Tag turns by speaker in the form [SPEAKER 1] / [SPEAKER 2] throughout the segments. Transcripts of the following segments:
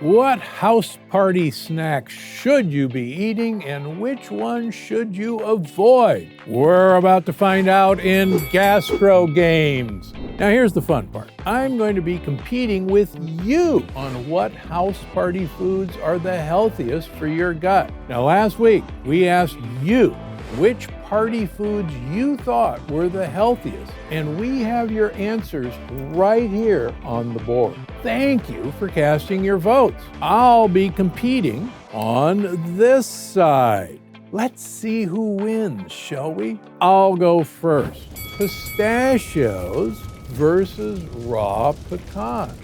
[SPEAKER 1] What house party snacks should you be eating and which one should you avoid? We're about to find out in Gastro Games. Now here's the fun part. I'm going to be competing with you on what house party foods are the healthiest for your gut. Now last week, we asked you which party foods you thought were the healthiest, and we have your answers right here on the board. Thank you for casting your votes. I'll be competing on this side. Let's see who wins, shall we? I'll go first. Pistachios versus raw pecans.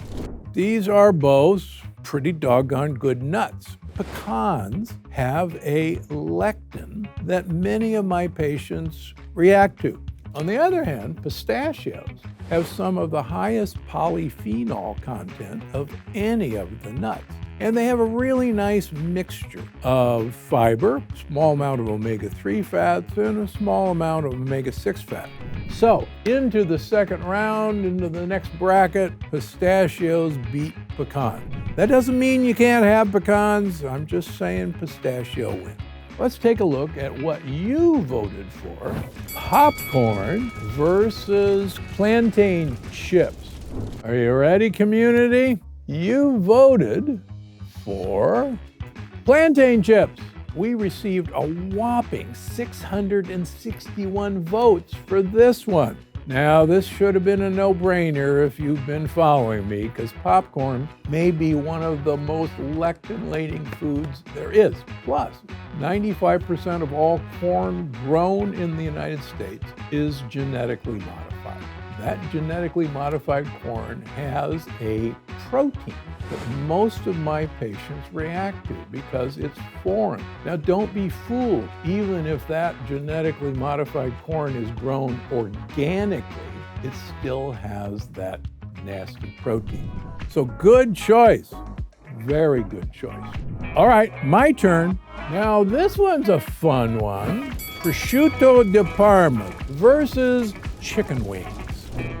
[SPEAKER 1] These are both pretty doggone good nuts. Pecans have a lectin that many of my patients react to. On the other hand, pistachios have some of the highest polyphenol content of any of the nuts. And they have a really nice mixture of fiber, small amount of omega-3 fats, and a small amount of omega-6 fat. So, into the second round, into the next bracket, pistachios beat pecan. That doesn't mean you can't have pecans. I'm just saying pistachio wins. Let's take a look at what you voted for. Popcorn versus plantain chips. Are you ready, community? You voted for plantain chips. We received a whopping 661 votes for this one. Now, this should have been a no-brainer if you've been following me, because popcorn may be one of the most lectin-laden foods there is. Plus, 95% of all corn grown in the United States is genetically modified. That genetically modified corn has a protein that most of my patients react to because it's foreign. Now, don't be fooled. Even if that genetically modified corn is grown organically, it still has that nasty protein. So good choice. Very good choice. All right, my turn. Now, this one's a fun one. Prosciutto di Parma versus chicken wings.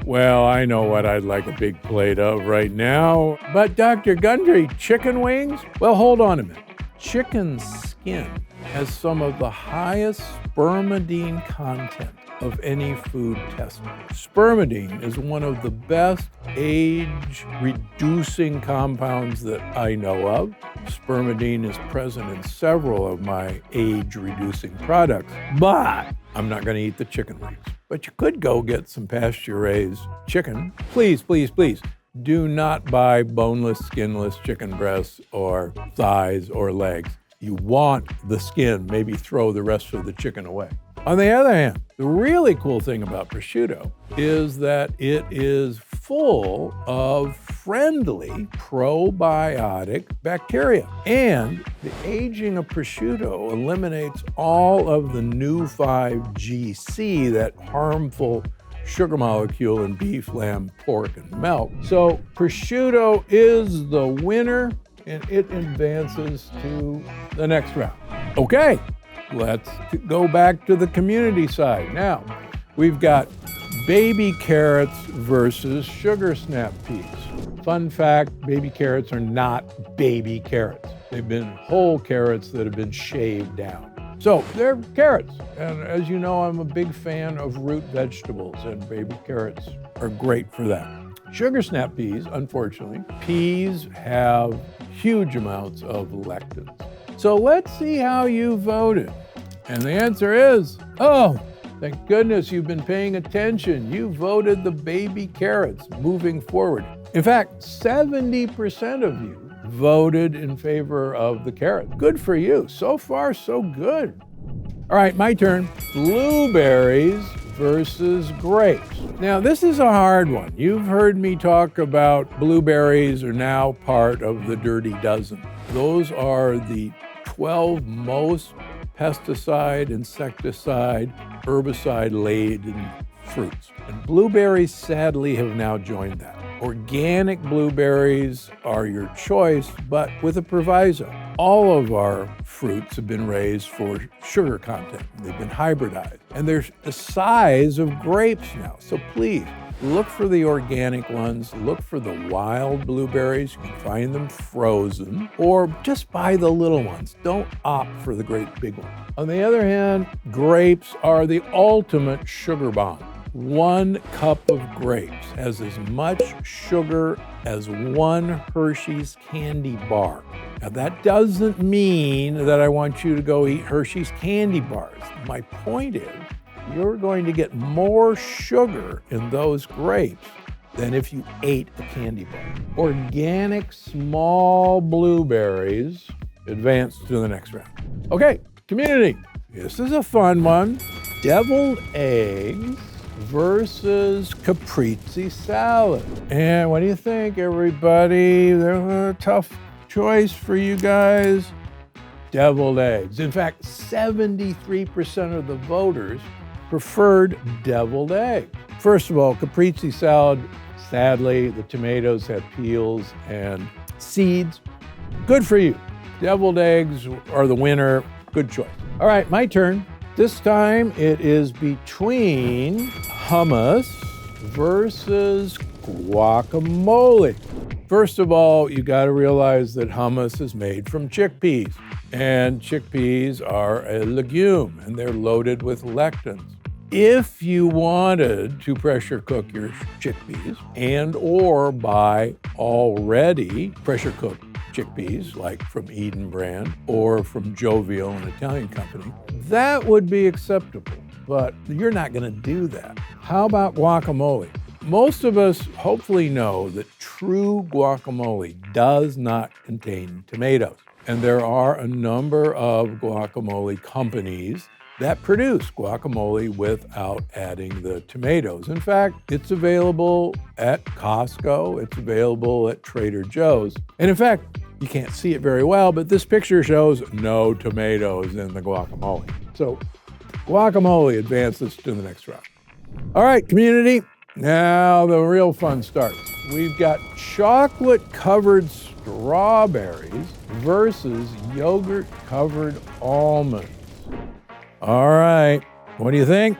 [SPEAKER 1] Well, I know what I'd like a big plate of right now, but Dr. Gundry, chicken wings? Well, hold on a minute. Chicken skin has some of the highest spermidine content of any food tested. Spermidine is one of the best age-reducing compounds that I know of. Spermidine is present in several of my age-reducing products, but I'm not going to eat the chicken wings. But you could go get some pasture-raised chicken. Please, please, please, do not buy boneless, skinless chicken breasts or thighs or legs. You want the skin, maybe throw the rest of the chicken away. On the other hand, the really cool thing about prosciutto is that it is full of friendly probiotic bacteria. And the aging of prosciutto eliminates all of the new 5-GC, that harmful sugar molecule in beef, lamb, pork, and milk. So prosciutto is the winner, and it advances to the next round. Okay. Let's go back to the community side. Now, we've got baby carrots versus sugar snap peas. Fun fact, baby carrots are not baby carrots. They've been whole carrots that have been shaved down. So they're carrots. And as you know, I'm a big fan of root vegetables, and baby carrots are great for that. Sugar snap peas, unfortunately, peas have huge amounts of lectins. So let's see how you voted. And the answer is, oh, thank goodness you've been paying attention. You voted the baby carrots moving forward. In fact, 70% of you voted in favor of the carrot. Good for you. So far, so good. All right, my turn. Blueberries versus grapes. Now, this is a hard one. You've heard me talk about blueberries are now part of the dirty dozen. Those are the 12 most pesticide, insecticide, herbicide-laden fruits. And blueberries, sadly, have now joined that. Organic blueberries are your choice, but with a proviso. All of our fruits have been raised for sugar content. They've been hybridized. And they're the size of grapes now. So please, look for the organic ones, look for the wild blueberries. You can find them frozen, or just buy the little ones. Don't opt for the great big ones. On the other hand, grapes are the ultimate sugar bomb. 1 cup of grapes has as much sugar as 1 Hershey's candy bar. Now, that doesn't mean that I want you to go eat Hershey's candy bars. My point is, you're going to get more sugar in those grapes than if you ate a candy bar. Organic small blueberries advance to the next round. Okay, community, this is a fun one. Deviled eggs versus caprese salad. And what do you think, everybody? There's a tough choice for you guys. Deviled eggs. In fact, 73% of the voters preferred deviled eggs. First of all, caprese salad, sadly, the tomatoes have peels and seeds. Good for you. Deviled eggs are the winner. Good choice. All right, my turn. This time it is between hummus versus guacamole. First of all, you got to realize that hummus is made from chickpeas, and chickpeas are a legume and they're loaded with lectins. If you wanted to pressure cook your chickpeas and or buy already pressure cooked chickpeas, like from Eden brand or from Jovial, an Italian company, that would be acceptable, but you're not going to do that. How about guacamole? Most of us hopefully know that true guacamole does not contain tomatoes, and there are a number of guacamole companies that produce guacamole without adding the tomatoes. In fact, it's available at Costco, it's available at Trader Joe's, and in fact, you can't see it very well, but this picture shows no tomatoes in the guacamole. So guacamole advances to the next round. All right, community, now the real fun starts. We've got chocolate-covered strawberries versus yogurt-covered almonds. All right, what do you think?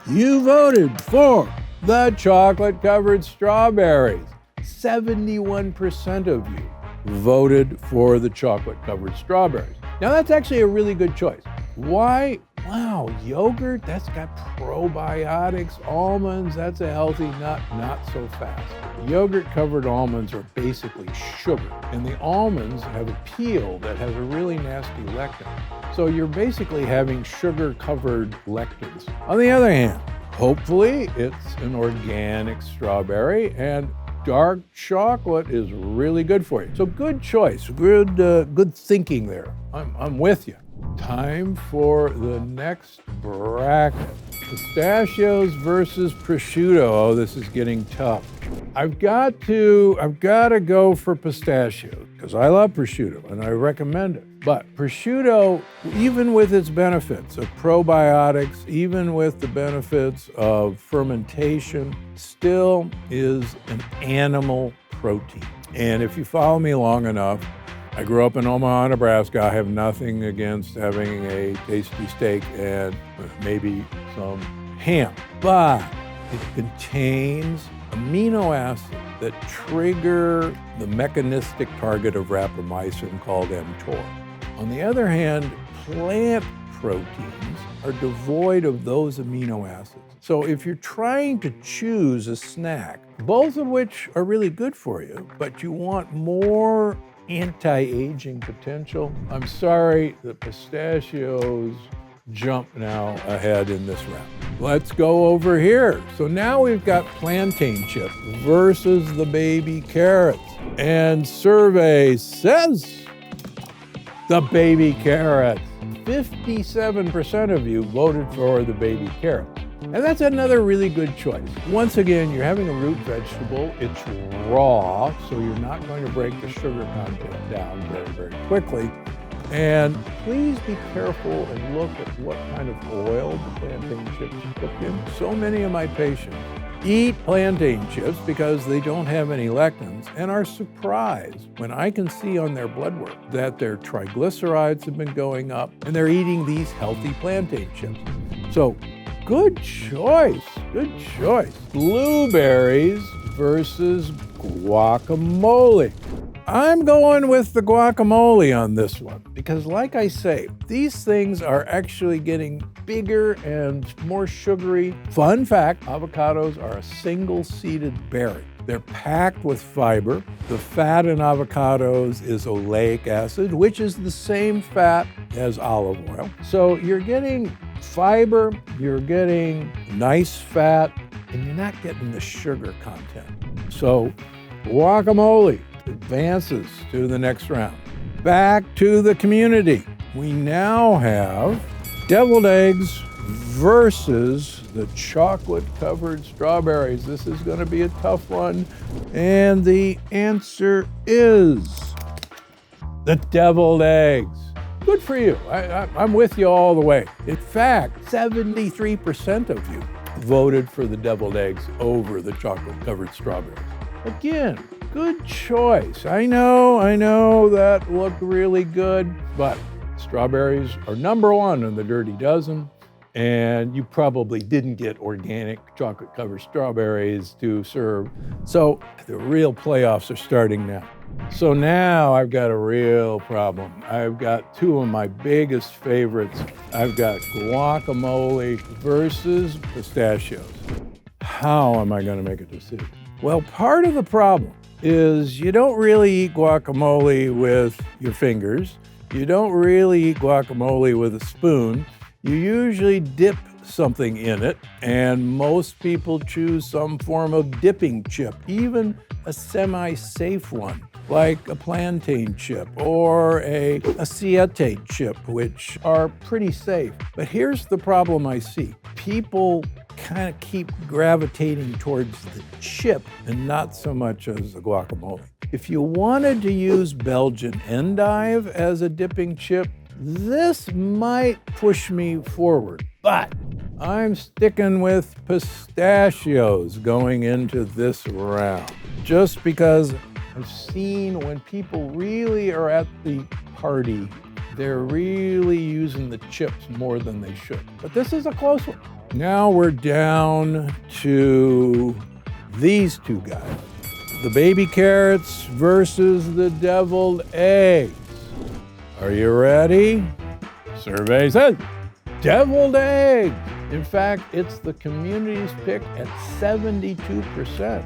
[SPEAKER 1] You voted for the chocolate-covered strawberries. 71% of you voted for the chocolate-covered strawberries. Now, that's actually a really good choice. Why? Wow, yogurt, that's got probiotics. Almonds, that's a healthy nut, not so fast. Yogurt-covered almonds are basically sugar, and the almonds have a peel that has a really nasty lectin. So you're basically having sugar-covered lectins. On the other hand, hopefully it's an organic strawberry, and dark chocolate is really good for you. So good choice, good thinking there. I'm with you. Time for the next bracket. Pistachios versus prosciutto. Oh, this is getting tough. I've got to go for pistachio because I love prosciutto and I recommend it. But prosciutto, even with its benefits of probiotics, even with the benefits of fermentation, still is an animal protein. And if you follow me long enough, I grew up in Omaha, Nebraska. I have nothing against having a tasty steak and maybe some ham, but it contains amino acids that trigger the mechanistic target of rapamycin called mTOR. On the other hand, plant proteins are devoid of those amino acids. So if you're trying to choose a snack, both of which are really good for you, but you want more anti-aging potential, I'm sorry, the pistachios jump now ahead in this round. Let's go over here. So now we've got plantain chips versus the baby carrots. And survey says the baby carrots. 57% of you voted for the baby carrots. And that's another really good choice. Once again, you're having a root vegetable. It's raw, so you're not going to break the sugar content down very, very quickly. And please be careful and look at what kind of oil the plantain chips cook in. So many of my patients eat plantain chips because they don't have any lectins and are surprised when I can see on their blood work that their triglycerides have been going up and they're eating these healthy plantain chips. So Good choice. Good choice. Blueberries versus guacamole. I'm going with the guacamole on this one because, like I say, these things are actually getting bigger and more sugary. Fun fact, avocados are a single-seeded berry. They're packed with fiber. The fat in avocados is oleic acid, which is the same fat as olive oil. So you're getting fiber, you're getting nice fat, and you're not getting the sugar content. So guacamole advances to the next round. Back to the community. We now have deviled eggs versus the chocolate-covered strawberries. This is going to be a tough one. And the answer is the deviled eggs. Good for you. I'm with you all the way. In fact, 73% of you voted for the deviled eggs over the chocolate-covered strawberries. Again, good choice. I know that looked really good, but strawberries are number one in the Dirty Dozen, and you probably didn't get organic chocolate-covered strawberries to serve. So the real playoffs are starting now. So now I've got a real problem. I've got two of my biggest favorites. I've got guacamole versus pistachios. How am I going to make a decision? Well, part of the problem is you don't really eat guacamole with your fingers. You don't really eat guacamole with a spoon. You usually dip something in it, and most people choose some form of dipping chip, even a semi-safe one, like a plantain chip or a acetate chip, which are pretty safe. But here's the problem I see. People kind of keep gravitating towards the chip and not so much as the guacamole. If you wanted to use Belgian endive as a dipping chip, this might push me forward, but I'm sticking with pistachios going into this round, just because I've seen when people really are at the party, they're really using the chips more than they should. But this is a close one. Now we're down to these two guys. The baby carrots versus the deviled eggs. Are you ready? Survey says deviled eggs. In fact, it's the community's pick at 72%.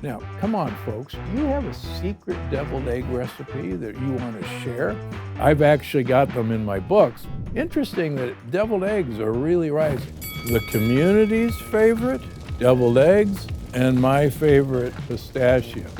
[SPEAKER 1] Now, come on, folks. Do you have a secret deviled egg recipe that you want to share? I've actually got them in my books. Interesting that deviled eggs are really rising. The community's favorite, deviled eggs, and my favorite, pistachios.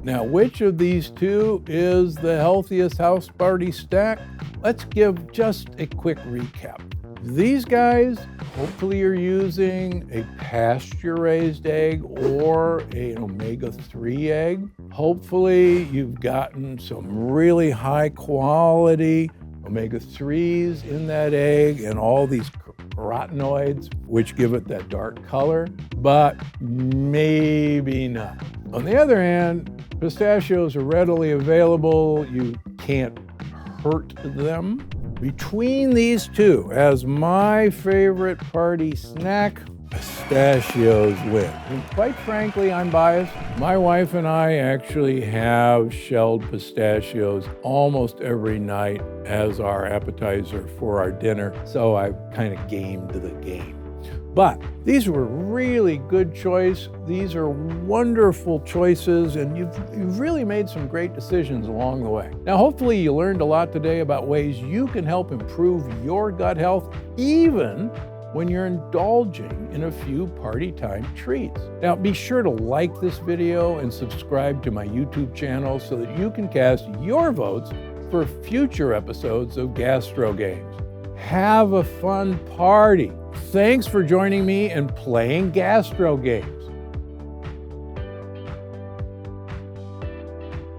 [SPEAKER 1] Now, which of these two is the healthiest house party snack? Let's give just a quick recap. These guys, hopefully you're using a pasture-raised egg or an omega-3 egg. Hopefully you've gotten some really high-quality omega-3s in that egg and all these carotenoids, which give it that dark color, but maybe not. On the other hand, pistachios are readily available. You can't hurt them. Between these two, as my favorite party snack, pistachios win. And quite frankly, I'm biased. My wife and I actually have shelled pistachios almost every night as our appetizer for our dinner, so I've kind of gamed the game. But these were really good choice. These are wonderful choices, and you've really made some great decisions along the way. Now, hopefully you learned a lot today about ways you can help improve your gut health, even when you're indulging in a few party time treats. Now, be sure to like this video and subscribe to my YouTube channel so that you can cast your votes for future episodes of Gastro Games. Have a fun party. Thanks for joining me and playing Gastro Games.